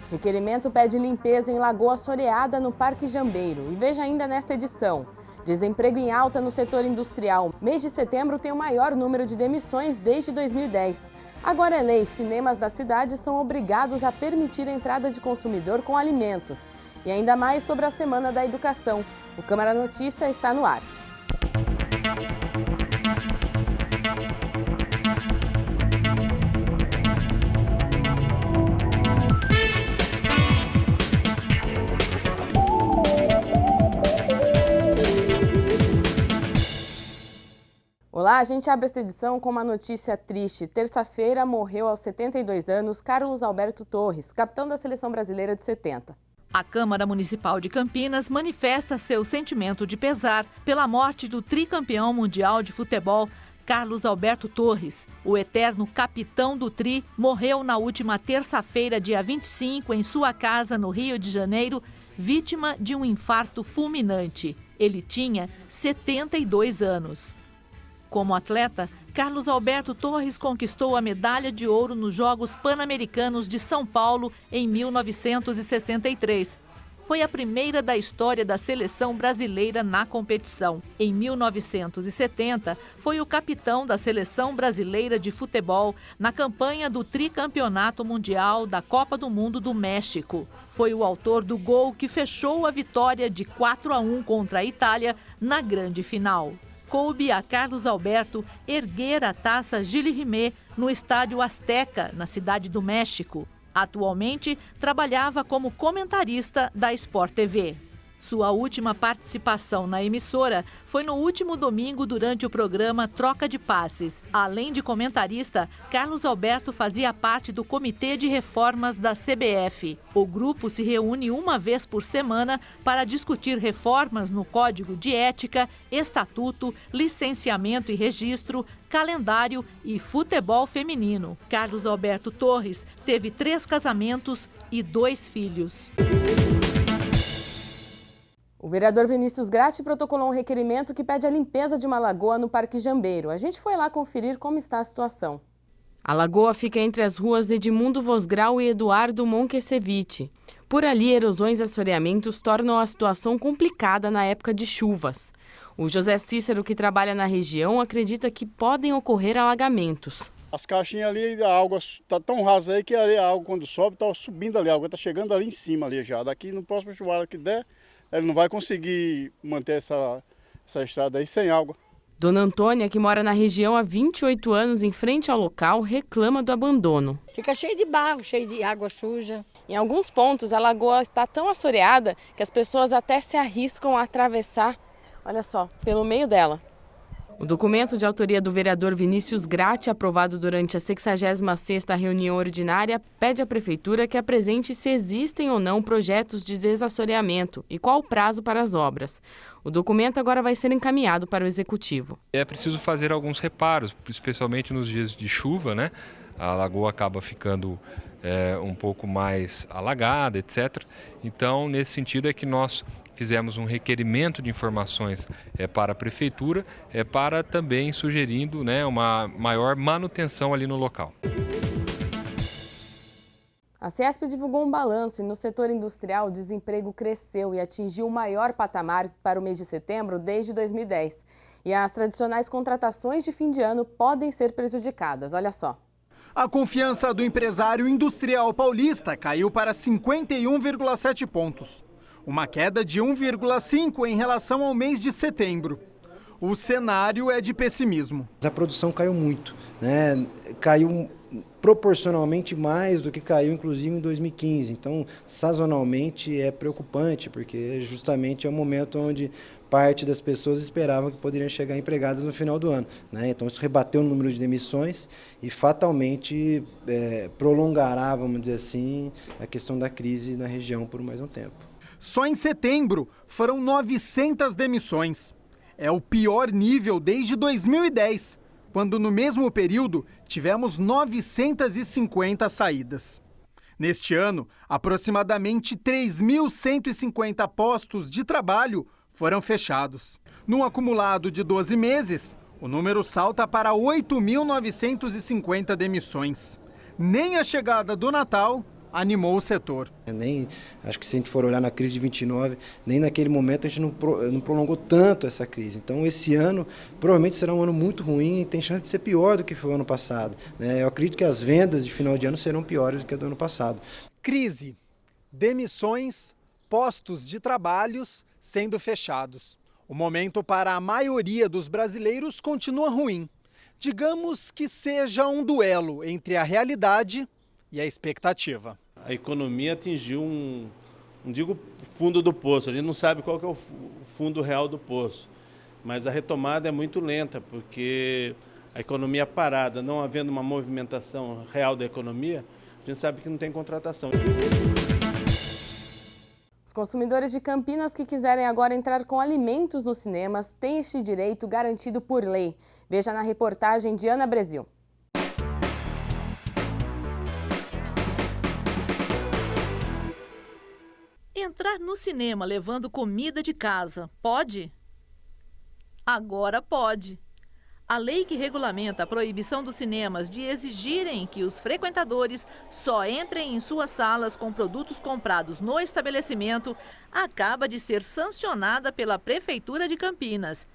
Requerimento pede limpeza em Lagoa Soreada, no Parque Jambeiro. E veja ainda nesta edição. Desemprego em alta no setor industrial. Mês de setembro tem o maior número de demissões desde 2010. Agora é lei, cinemas da cidade são obrigados a permitir a entrada de consumidor com alimentos. E ainda mais sobre a Semana da Educação. O Câmara Notícia está no ar. Olá, a gente abre esta edição com uma notícia triste. Terça-feira morreu aos 72 anos Carlos Alberto Torres, capitão da Seleção Brasileira de 70. A Câmara Municipal de Campinas manifesta seu sentimento de pesar pela morte do tricampeão mundial de futebol, Carlos Alberto Torres. O eterno capitão do Tri morreu na última terça-feira, dia 25, em sua casa no Rio de Janeiro, vítima de um infarto fulminante. Ele tinha 72 anos. Como atleta, Carlos Alberto Torres conquistou a medalha de ouro nos Jogos Pan-Americanos de São Paulo em 1963. Foi a primeira da história da seleção brasileira na competição. Em 1970, foi o capitão da Seleção Brasileira de Futebol na campanha do tricampeonato mundial da Copa do Mundo do México. Foi o autor do gol que fechou a vitória de 4-1 contra a Itália na grande final. Coube a Carlos Alberto erguer a taça Gilles Rimet no Estádio Azteca, na cidade do México. Atualmente, trabalhava como comentarista da Sport TV. Sua última participação na emissora foi no último domingo durante o programa Troca de Passes. Além de comentarista, Carlos Alberto fazia parte do Comitê de Reformas da CBF. O grupo se reúne uma vez por semana para discutir reformas no Código de Ética, Estatuto, Licenciamento e Registro, Calendário e Futebol Feminino. Carlos Alberto Torres teve 3 casamentos e 2 filhos. O vereador Vinícius Gratti protocolou um requerimento que pede a limpeza de uma lagoa no Parque Jambeiro. A gente foi lá conferir como está a situação. A lagoa fica entre as ruas Edmundo Vosgrau e Eduardo Monquesevich. Por ali, erosões e assoreamentos tornam a situação complicada na época de chuvas. O José Cícero, que trabalha na região, acredita que podem ocorrer alagamentos. As caixinhas ali, a água está tão rasa aí que ali a água, quando sobe, está subindo ali. A água está chegando ali em cima ali já. Daqui no próximo chuvarada que der, ele não vai conseguir manter essa estrada aí sem água. Dona Antônia, que mora na região há 28 anos em frente ao local, reclama do abandono. Fica cheio de barro, cheio de água suja. Em alguns pontos, a lagoa está tão assoreada que as pessoas até se arriscam a atravessar, olha só, pelo meio dela. O documento de autoria do vereador Vinícius Gratti, aprovado durante a 66ª reunião ordinária, pede à Prefeitura que apresente se existem ou não projetos de desassoreamento e qual o prazo para as obras. O documento agora vai ser encaminhado para o Executivo. É preciso fazer alguns reparos, especialmente nos dias de chuva, né? A lagoa acaba ficando um pouco mais alagada, etc. Então, nesse sentido é que nós fizemos um requerimento de informações para a Prefeitura, para também sugerindo, né, uma maior manutenção ali no local. A CESP divulgou um balanço e no setor industrial o desemprego cresceu e atingiu o maior patamar para o mês de setembro desde 2010. E as tradicionais contratações de fim de ano podem ser prejudicadas, olha só. A confiança do empresário industrial paulista caiu para 51,7 pontos. Uma queda de 1,5 em relação ao mês de setembro. O cenário é de pessimismo. A produção caiu muito, né? Caiu proporcionalmente mais do que caiu, inclusive, em 2015. Então, sazonalmente é preocupante, porque justamente é o momento onde parte das pessoas esperavam que poderiam chegar empregadas no final do ano, né? Então, isso rebateu o número de demissões e fatalmente prolongará, vamos dizer assim, a questão da crise na região por mais um tempo. Só em setembro foram 900 demissões. É o pior nível desde 2010, quando no mesmo período tivemos 950 saídas. Neste ano, aproximadamente 3.150 postos de trabalho foram fechados. No acumulado de 12 meses, o número salta para 8.950 demissões. Nem a chegada do Natal animou o setor. Acho que se a gente for olhar na crise de 29, nem naquele momento a gente não prolongou tanto essa crise. Então esse ano provavelmente será um ano muito ruim e tem chance de ser pior do que foi o ano passado. Eu acredito que as vendas de final de ano serão piores do que a do ano passado. Crise, demissões, postos de trabalhos sendo fechados. O momento para a maioria dos brasileiros continua ruim. Digamos que seja um duelo entre a realidade e a expectativa. A economia atingiu não digo fundo do poço, a gente não sabe qual que é o fundo real do poço, mas a retomada é muito lenta, porque a economia parada, não havendo uma movimentação real da economia, a gente sabe que não tem contratação. Os consumidores de Campinas que quiserem agora entrar com alimentos nos cinemas têm este direito garantido por lei. Veja na reportagem de Ana Brasil. Entrar no cinema levando comida de casa, pode? Agora pode. A lei que regulamenta a proibição dos cinemas de exigirem que os frequentadores só entrem em suas salas com produtos comprados no estabelecimento acaba de ser sancionada pela Prefeitura de Campinas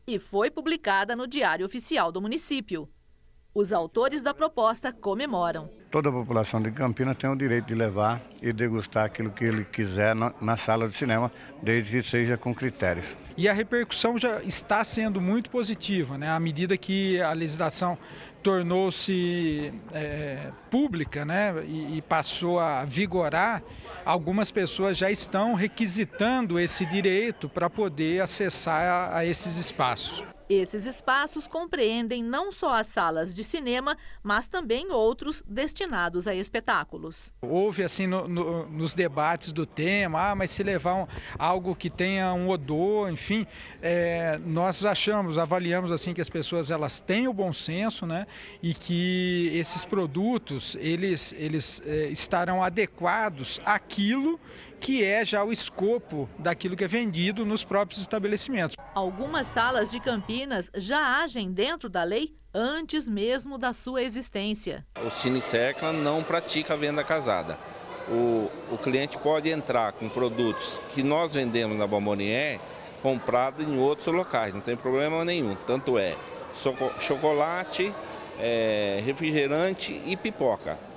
e foi publicada no Diário Oficial do município. Os autores da proposta comemoram. Toda a população de Campinas tem o direito de levar e degustar aquilo que ele quiser na sala de cinema, desde que seja com critérios. E a repercussão já está sendo muito positiva, né? À medida que a legislação tornou-se pública, né? E passou a vigorar, algumas pessoas já estão requisitando esse direito para poder acessar a esses espaços. Esses espaços compreendem não só as salas de cinema, mas também outros destinados a espetáculos. Houve assim nos debates do tema, mas se levar algo que tenha um odor, enfim, nós avaliamos assim que as pessoas elas têm o bom senso, né, e que esses produtos eles estarão adequados àquilo que é já o escopo daquilo que é vendido nos próprios estabelecimentos. Algumas salas de Campinas já agem dentro da lei antes mesmo da sua existência. O Cine Secla não pratica a venda casada. O cliente pode entrar com produtos que nós vendemos na Bombonier comprado em outros locais, não tem problema nenhum. Tanto é chocolate, refrigerante e pipoca.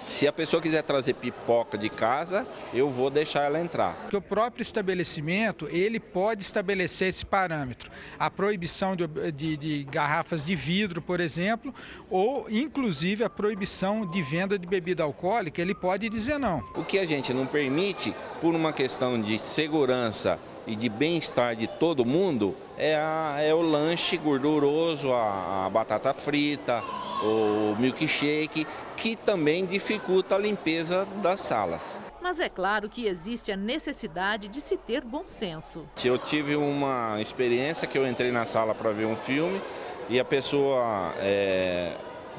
Se a pessoa quiser trazer pipoca de casa, eu vou deixar ela entrar. Porque o próprio estabelecimento, ele pode estabelecer esse parâmetro. A proibição de garrafas de vidro, por exemplo, ou inclusive a proibição de venda de bebida alcoólica, ele pode dizer não. O que a gente não permite, por uma questão de segurança e de bem-estar de todo mundo, é o lanche gorduroso, a batata frita, o milkshake, que também dificulta a limpeza das salas. Mas é claro que existe a necessidade de se ter bom senso. Eu tive uma experiência que eu entrei na sala para ver um filme e a pessoa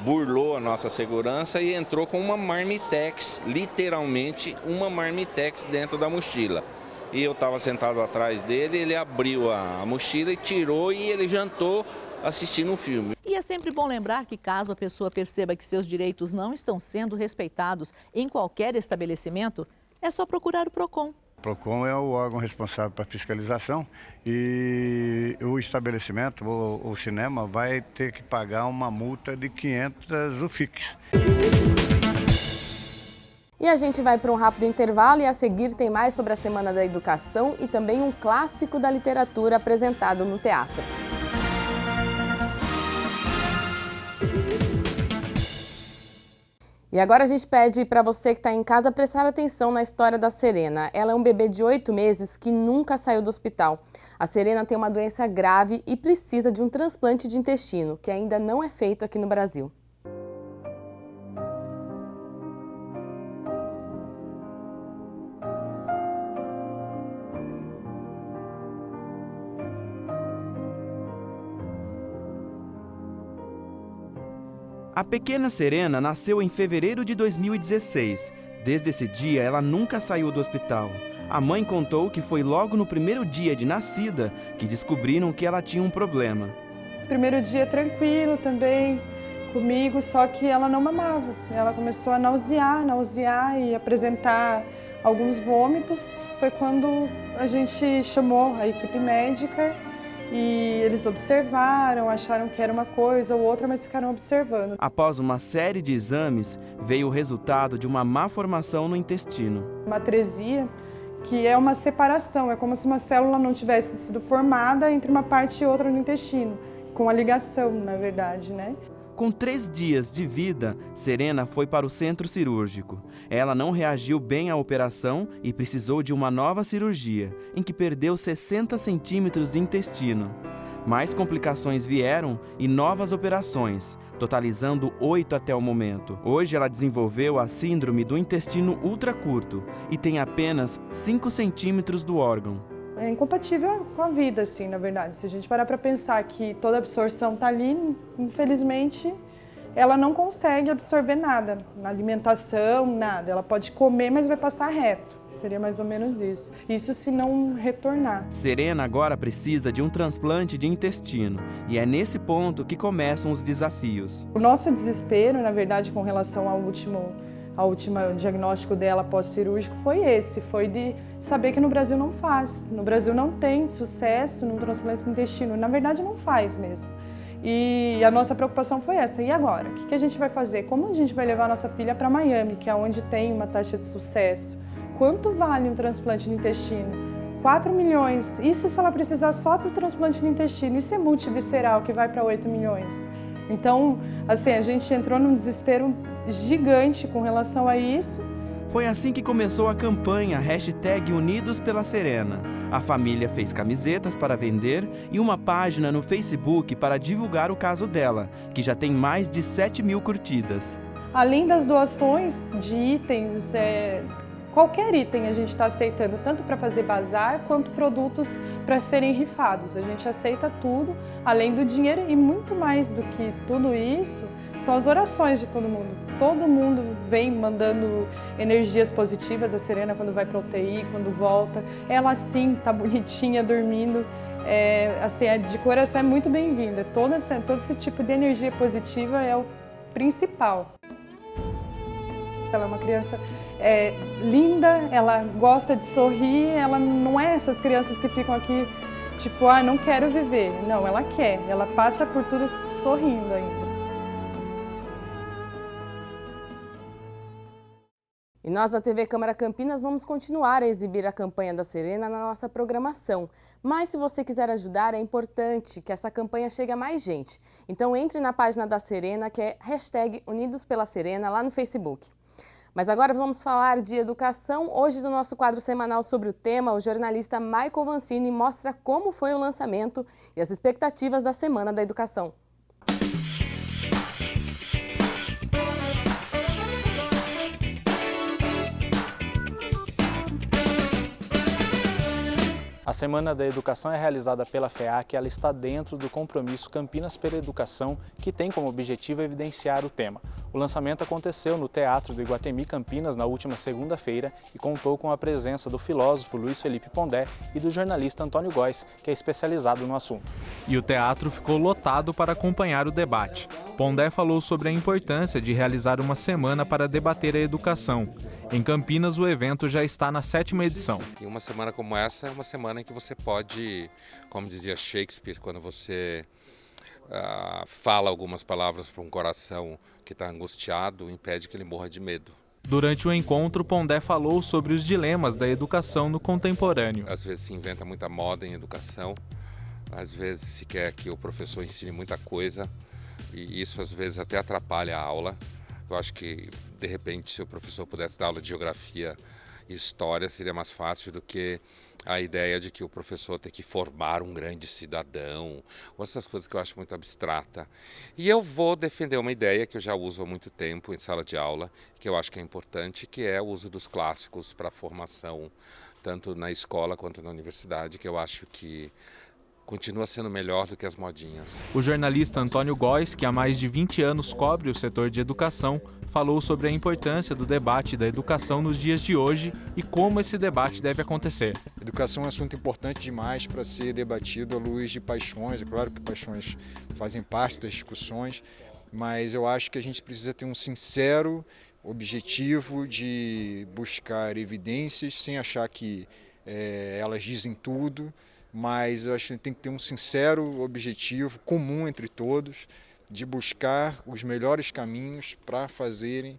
burlou a nossa segurança e entrou com uma marmitex, literalmente uma marmitex dentro da mochila. E eu estava sentado atrás dele, ele abriu a mochila e tirou e ele jantou assistindo um filme. E é sempre bom lembrar que caso a pessoa perceba que seus direitos não estão sendo respeitados em qualquer estabelecimento, é só procurar o PROCON. O PROCON é o órgão responsável para fiscalização e o estabelecimento, o cinema, vai ter que pagar uma multa de 500 UFIX. E a gente vai para um rápido intervalo e a seguir tem mais sobre a Semana da Educação e também um clássico da literatura apresentado no teatro. E agora a gente pede para você que está em casa prestar atenção na história da Serena. Ela é um bebê de 8 meses que nunca saiu do hospital. A Serena tem uma doença grave e precisa de um transplante de intestino, que ainda não é feito aqui no Brasil. A pequena Serena nasceu em fevereiro de 2016. Desde esse dia, ela nunca saiu do hospital. A mãe contou que foi logo no primeiro dia de nascida que descobriram que ela tinha um problema. Primeiro dia tranquilo também, comigo, só que ela não mamava. Ela começou a nausear e apresentar alguns vômitos. Foi quando a gente chamou a equipe médica e eles observaram, acharam que era uma coisa ou outra, mas ficaram observando. Após uma série de exames, veio o resultado de uma má formação no intestino. Uma atresia, que é uma separação, é como se uma célula não tivesse sido formada entre uma parte e outra no intestino, com a ligação, na verdade, né? Com 3 dias de vida, Serena foi para o centro cirúrgico. Ela não reagiu bem à operação e precisou de uma nova cirurgia, em que perdeu 60 centímetros de intestino. Mais complicações vieram e novas operações, totalizando 8 até o momento. Hoje ela desenvolveu a síndrome do intestino ultracurto e tem apenas 5 centímetros do órgão. É incompatível com a vida, assim, na verdade. Se a gente parar para pensar que toda a absorção está ali, infelizmente, ela não consegue absorver nada. Na alimentação, nada. Ela pode comer, mas vai passar reto. Seria mais ou menos isso. Isso se não retornar. Serena agora precisa de um transplante de intestino. E é nesse ponto que começam os desafios. O nosso desespero, na verdade, com relação ao último diagnóstico dela pós-cirúrgico foi de saber que no Brasil não faz. No Brasil não tem sucesso no transplante de intestino. Na verdade, não faz mesmo. E a nossa preocupação foi essa. E agora? O que a gente vai fazer? Como a gente vai levar a nossa filha para Miami, que é onde tem uma taxa de sucesso? Quanto vale um transplante de intestino? 4 milhões. Isso se ela precisar só do transplante de intestino. Isso é multivisceral, que vai para 8 milhões. Então, assim, a gente entrou num desespero gigante com relação a isso. Foi assim que começou a campanha #Unidos pela Serena. A família fez camisetas para vender e uma página no Facebook para divulgar o caso dela, que já tem mais de 7 mil curtidas. Além das doações de itens, qualquer item a gente está aceitando, tanto para fazer bazar quanto produtos para serem rifados. A gente aceita tudo, além do dinheiro, e muito mais do que tudo isso, são as orações de todo mundo. Todo mundo vem mandando energias positivas. A Serena, quando vai para a UTI, quando volta, ela sim está bonitinha, dormindo. Assim, de coração é muito bem-vinda. Todo esse tipo de energia positiva é o principal. Ela é uma criança linda, ela gosta de sorrir, ela não é essas crianças que ficam aqui tipo, não quero viver. Não, ela quer, ela passa por tudo sorrindo ainda. E nós da TV Câmara Campinas vamos continuar a exibir a campanha da Serena na nossa programação. Mas se você quiser ajudar, é importante que essa campanha chegue a mais gente. Então entre na página da Serena, que é #Unidos pela Serena, lá no Facebook. Mas agora vamos falar de educação. Hoje, no nosso quadro semanal sobre o tema, o jornalista Michael Vancini mostra como foi o lançamento e as expectativas da Semana da Educação. A Semana da Educação é realizada pela FEAC e ela está dentro do compromisso Campinas pela Educação, que tem como objetivo evidenciar o tema. O lançamento aconteceu no Teatro do Iguatemi Campinas na última segunda-feira e contou com a presença do filósofo Luiz Felipe Pondé e do jornalista Antônio Góes, que é especializado no assunto. E o teatro ficou lotado para acompanhar o debate. Pondé falou sobre a importância de realizar uma semana para debater a educação. Em Campinas, o evento já está na 7ª edição. E uma semana como essa é uma semana em que você pode, como dizia Shakespeare, quando você fala algumas palavras para um coração que está angustiado, impede que ele morra de medo. Durante o encontro, Pondé falou sobre os dilemas da educação no contemporâneo. Às vezes se inventa muita moda em educação, às vezes se quer que o professor ensine muita coisa e isso às vezes até atrapalha a aula. Eu acho que, de repente, se o professor pudesse dar aula de geografia e história, seria mais fácil do que a ideia de que o professor tem que formar um grande cidadão, ou essas coisas que eu acho muito abstrata. E eu vou defender uma ideia que eu já uso há muito tempo em sala de aula, que eu acho que é importante, que é o uso dos clássicos para a formação, tanto na escola quanto na universidade, que eu acho que continua sendo melhor do que as modinhas. O jornalista Antônio Góes, que há mais de 20 anos cobre o setor de educação, falou sobre a importância do debate da educação nos dias de hoje e como esse debate deve acontecer. Educação é um assunto importante demais para ser debatido à luz de paixões. É claro que paixões fazem parte das discussões, mas eu acho que a gente precisa ter um sincero objetivo de buscar evidências sem achar que elas dizem tudo, mas eu acho que tem que ter um sincero objetivo comum entre todos de buscar os melhores caminhos para fazerem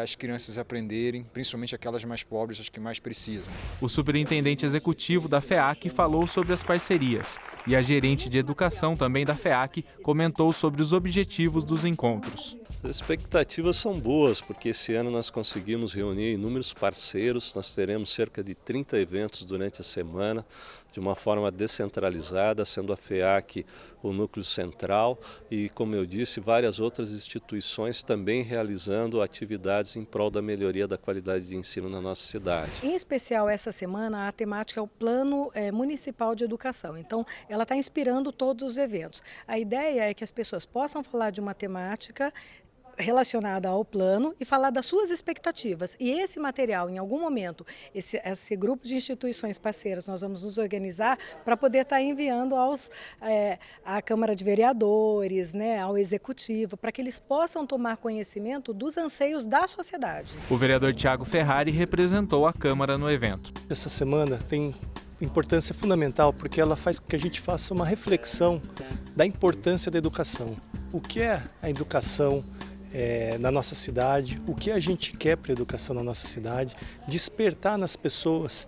as crianças aprenderem, principalmente aquelas mais pobres, as que mais precisam. O superintendente executivo da FEAC falou sobre as parcerias e a gerente de educação também da FEAC comentou sobre os objetivos dos encontros. As expectativas são boas, porque esse ano nós conseguimos reunir inúmeros parceiros, nós teremos cerca de 30 eventos durante a semana, de uma forma descentralizada, sendo a FEAC o núcleo central e, como eu disse, várias outras instituições também realizando atividades em prol da melhoria da qualidade de ensino na nossa cidade. Em especial essa semana a temática é o Plano Municipal de Educação, então ela está inspirando todos os eventos. A ideia é que as pessoas possam falar de uma temática relacionada ao plano e falar das suas expectativas. E esse material, em algum momento, esse grupo de instituições parceiras, nós vamos nos organizar para poder estar enviando à Câmara de Vereadores, né, ao Executivo, para que eles possam tomar conhecimento dos anseios da sociedade. O vereador Thiago Ferrari representou a Câmara no evento. Essa semana tem importância fundamental porque ela faz com que a gente faça uma reflexão da importância da educação. O que é a educação na nossa cidade, o que a gente quer para a educação na nossa cidade, despertar nas pessoas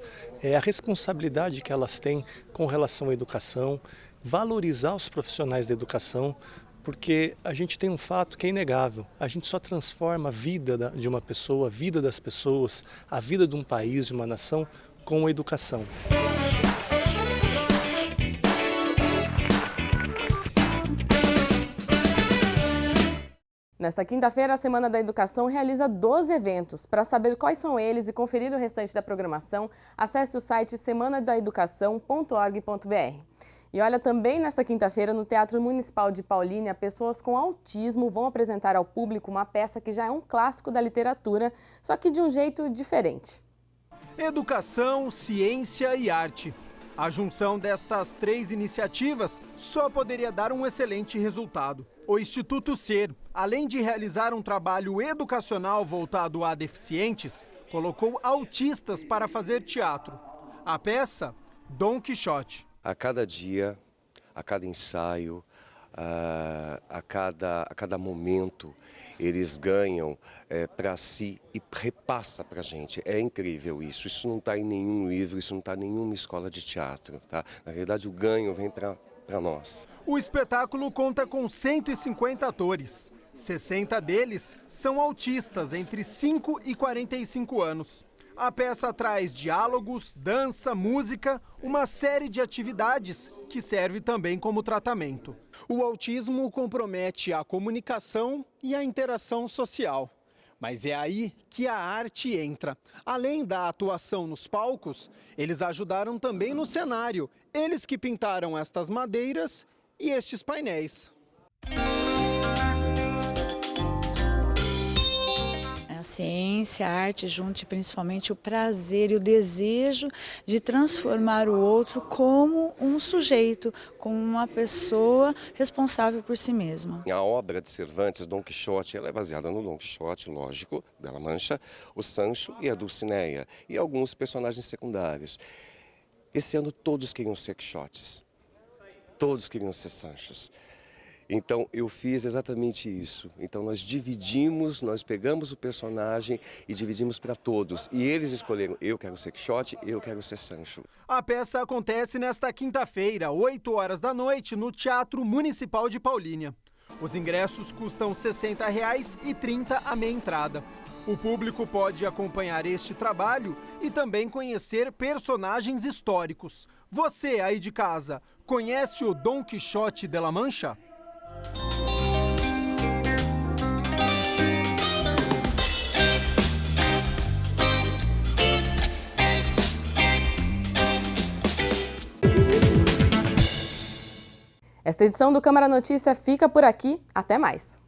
a responsabilidade que elas têm com relação à educação, valorizar os profissionais da educação, porque a gente tem um fato que é inegável, a gente só transforma a vida de uma pessoa, a vida das pessoas, a vida de um país, de uma nação, com a educação. Nesta quinta-feira, a Semana da Educação realiza 12 eventos. Para saber quais são eles e conferir o restante da programação, acesse o site semanadaeducação.org.br. E olha, também nesta quinta-feira, no Teatro Municipal de Paulínia, pessoas com autismo vão apresentar ao público uma peça que já é um clássico da literatura, só que de um jeito diferente. Educação, ciência e arte. A junção destas três iniciativas só poderia dar um excelente resultado. O Instituto Ser, além de realizar um trabalho educacional voltado a deficientes, colocou autistas para fazer teatro. A peça, Dom Quixote. A cada dia, a cada ensaio, a cada momento, eles ganham para si e repassa para a gente. É incrível isso. Isso não está em nenhum livro, isso não está em nenhuma escola de teatro. Tá? Na realidade, o ganho vem para nós. O espetáculo conta com 150 atores. 60 deles são autistas entre 5 e 45 anos. A peça traz diálogos, dança, música, uma série de atividades que serve também como tratamento. O autismo compromete a comunicação e a interação social. Mas é aí que a arte entra. Além da atuação nos palcos, eles ajudaram também no cenário. Eles que pintaram estas madeiras e estes painéis. A ciência, a arte junte principalmente o prazer e o desejo de transformar o outro como um sujeito, como uma pessoa responsável por si mesma. A obra de Cervantes, Dom Quixote, ela é baseada no Dom Quixote, lógico, da La Mancha, o Sancho e a Dulcinea, e alguns personagens secundários. Esse ano todos queriam ser Quixotes, todos queriam ser Sanchos. Então eu fiz exatamente isso. Então nós pegamos o personagem e dividimos para todos. E eles escolheram, eu quero ser Quixote, eu quero ser Sancho. A peça acontece nesta quinta-feira, 8 horas da noite, no Teatro Municipal de Paulínia. Os ingressos custam R$ 60,00 e R$ 30,00 a meia entrada. O público pode acompanhar este trabalho e também conhecer personagens históricos. Você aí de casa, conhece o Dom Quixote de La Mancha? Esta edição do Câmara Notícia fica por aqui. Até mais!